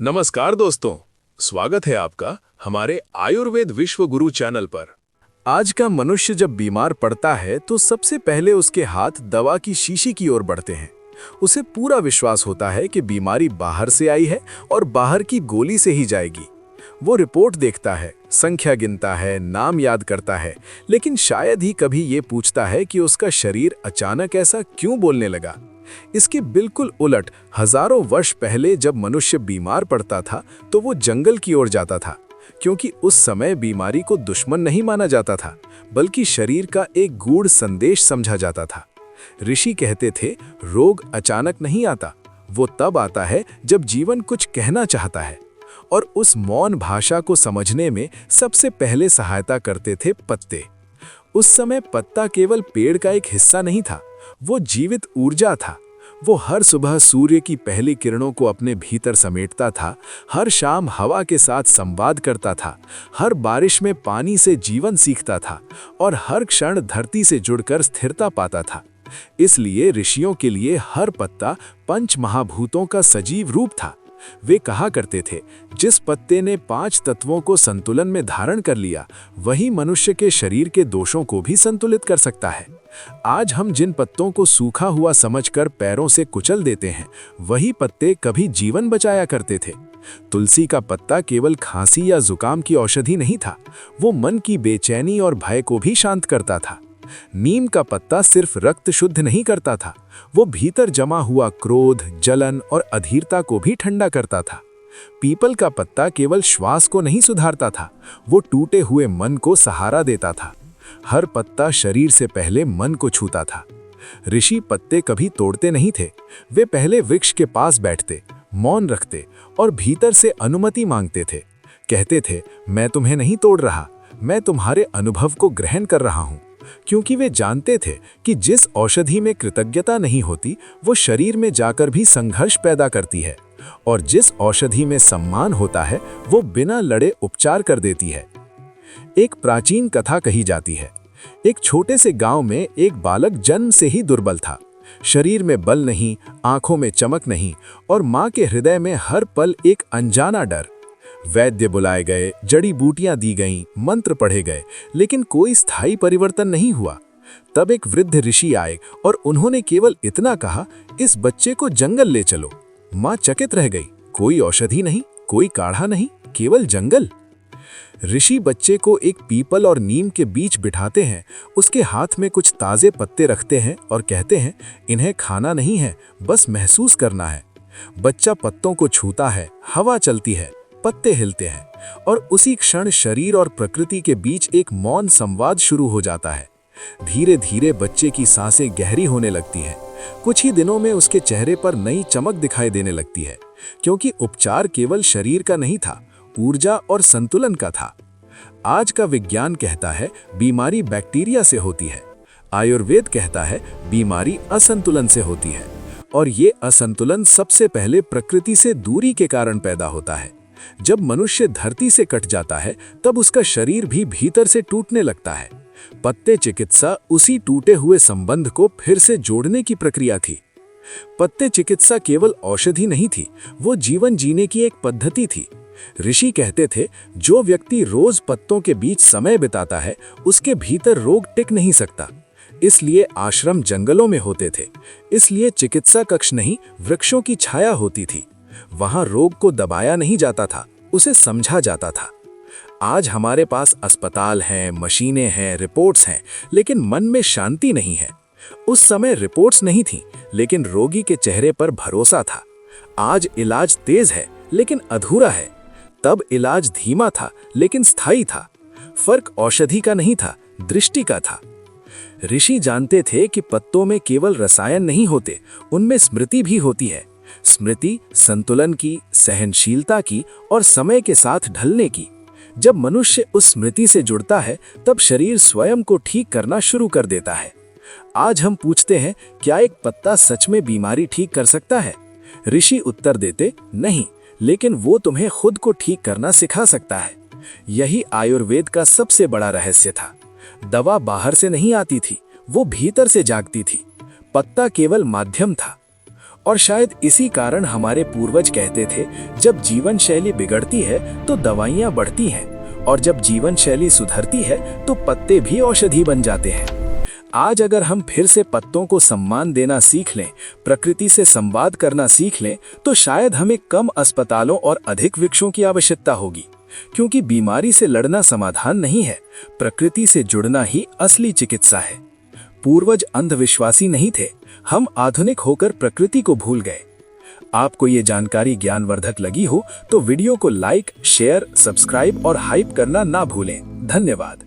नमस्कार दोस्तों, स्वागत है आपका हमारे आयुर्वेद विश्व गुरु चैनल पर। आज का मनुष्य जब बीमार पड़ता है तो सबसे पहले उसके हाथ दवा की शीशी की ओर बढ़ते हैं। उसे पूरा विश्वास होता है कि बीमारी बाहर से आई है और बाहर की गोली से ही जाएगी। वो रिपोर्ट देखता है, संख्या गिनता है, नाम याद करता है, लेकिन शायद ही कभी ये पूछता है कि उसका शरीर अचानक ऐसा क्यों बोलने लगा। इसके बिल्कुल उलट हजारों वर्ष पहले जब मनुष्य बीमार पड़ता था तो वो जंगल की ओर जाता था, क्योंकि उस समय बीमारी को दुश्मन नहीं माना जाता था, बल्कि शरीर का एक गूढ़ संदेश समझा जाता था। ऋषि कहते थे, रोग अचानक नहीं आता, वो तब आता है जब जीवन कुछ कहना चाहता है। और उस मौन भाषा को समझने में सबसे पहले सहायता करते थे पत्ते। उस समय पत्ता केवल पेड़ का एक हिस्सा नहीं था, वो जीवित ऊर्जा था। वो हर सुबह सूर्य की पहली किरणों को अपने भीतर समेटता था, हर शाम हवा के साथ संवाद करता था, हर बारिश में पानी से जीवन सीखता था और हर क्षण धरती से जुड़कर स्थिरता पाता था। इसलिए ऋषियों के लिए हर पत्ता पंच महाभूतों का सजीव रूप था। वे कहा करते थे, जिस पत्ते ने 5 तत्वों को संतुलन में धारण कर लिया, वही मनुष्य के शरीर के दोषों को भी संतुलित कर सकता है। आज हम जिन पत्तों को सूखा हुआ समझकर पैरों से कुचल देते हैं, वही पत्ते कभी जीवन बचाया करते थे। तुलसी का पत्ता केवल खांसी या जुकाम की औषधि नहीं था, वो मन की बेचैनी और भय को भी शांत करता था। नीम का पत्ता सिर्फ रक्त शुद्ध नहीं करता था, वो भीतर जमा हुआ क्रोध, जलन और अधीरता को भी ठंडा करता था। पीपल का पत्ता केवल श्वास को नहीं सुधारता था, वो टूटे हुए मन को सहारा देता था। हर पत्ता शरीर से पहले मन को छूता था। ऋषि पत्ते कभी तोड़ते नहीं थे, वे पहले वृक्ष के पास बैठते, मौन रखते और भीतर से अनुमति मांगते थे। कहते थे, मैं तुम्हें नहीं तोड़ रहा, मैं तुम्हारे अनुभव को ग्रहण कर रहा हूं। क्योंकि वे जानते थे कि जिस औषधि में कृतज्ञता नहीं होती, वो शरीर में जाकर भी संघर्ष पैदा करती है, और जिस औषधि में सम्मान होता है, वो बिना लड़े उपचार कर देती है। एक प्राचीन कथा कही जाती है। एक छोटे से गांव में एक बालक जन्म से ही दुर्बल था। शरीर में बल नहीं, आंखों में चमक नहीं, और मां के हृदय में हर पल एक अनजाना डर। वैद्य बुलाए गए, जड़ी बूटियां दी गईं, मंत्र पढ़े गए, लेकिन कोई स्थायी परिवर्तन नहीं हुआ। तब एक वृद्ध ऋषि आए और उन्होंने केवल इतना कहा, इस बच्चे को जंगल ले चलो। मां चकित रह गई, कोई औषधि नहीं, कोई काढ़ा नहीं, केवल जंगल। ऋषि बच्चे को एक पीपल और नीम के बीच बिठाते हैं, उसके हाथ में कुछ ताजे पत्ते रखते हैं और कहते हैं, इन्हें खाना नहीं है, बस महसूस करना है। बच्चा पत्तों को छूता है, हवा चलती है, पत्ते हिलते हैं, और उसी क्षण शरीर और प्रकृति के बीच एक मौन संवाद शुरू हो जाता है। धीरे धीरे बच्चे की सांसें गहरी होने लगती हैं। कुछ ही दिनों में उसके चेहरे पर नई चमक दिखाई देने लगती है, क्योंकि उपचार केवल शरीर का नहीं था, ऊर्जा और संतुलन का था। आज का विज्ञान कहता है बीमारी बैक्टीरिया से होती है, आयुर्वेद कहता है बीमारी असंतुलन से होती है, और ये असंतुलन सबसे पहले प्रकृति से दूरी के कारण पैदा होता है। जब मनुष्य धरती से कट जाता है, तब उसका शरीर भी भीतर से टूटने लगता है। पत्ते चिकित्सा उसी टूटे हुए संबंध को फिर से जोड़ने की प्रक्रिया थी। पत्ते चिकित्सा केवल औषधि नहीं थी, वो जीवन जीने की एक पद्धति थी। ऋषि कहते थे, जो व्यक्ति रोज पत्तों के बीच समय बिताता है, उसके भीतर रोग टिक नहीं सकता। इसलिए आश्रम जंगलों में होते थे, इसलिए चिकित्सा कक्ष नहीं, वृक्षों की छाया होती थी। वहां रोग को दबाया नहीं जाता था, उसे समझा जाता था। आज हमारे पास अस्पताल हैं, मशीनें हैं, रिपोर्ट्स हैं, लेकिन मन में शांति नहीं है। उस समय रिपोर्ट्स नहीं थी, लेकिन रोगी के चेहरे पर भरोसा था। आज इलाज तेज है, लेकिन अधूरा है। तब इलाज धीमा था, लेकिन स्थायी था। फर्क औषधि का नहीं था, दृष्टि का था। ऋषि जानते थे कि पत्तों में केवल रसायन नहीं होते, उनमें स्मृति भी होती है। स्मृति संतुलन की, सहनशीलता की और समय के साथ ढलने की। जब मनुष्य उस स्मृति से जुड़ता है, तब शरीर स्वयं को ठीक करना शुरू कर देता है। आज हम पूछते हैं, क्या एक पत्ता सच में बीमारी ठीक कर सकता है? ऋषि उत्तर देते, नहीं, लेकिन वो तुम्हें खुद को ठीक करना सिखा सकता है। यही आयुर्वेद का सबसे बड़ा रहस्य था। दवा बाहर से नहीं आती थी, वो भीतर से जागती थी। पत्ता केवल माध्यम था। और शायद इसी कारण हमारे पूर्वज कहते थे, जब जीवन शैली बिगड़ती है तो दवाइयाँ बढ़ती हैं, और जब जीवन शैली सुधरती है तो पत्ते भी औषधि बन जाते हैं। आज अगर हम फिर से पत्तों को सम्मान देना सीख लें, प्रकृति से संवाद करना सीख लें, तो शायद हमें कम अस्पतालों और अधिक वृक्षों की आवश्यकता होगी। क्योंकि बीमारी से लड़ना समाधान नहीं है, प्रकृति से जुड़ना ही असली चिकित्सा है। पूर्वज अंधविश्वासी नहीं थे, हम आधुनिक होकर प्रकृति को भूल गए। आपको ये जानकारी ज्ञानवर्धक लगी हो तो वीडियो को लाइक, शेयर, सब्सक्राइब और हाइप करना ना भूलें। धन्यवाद।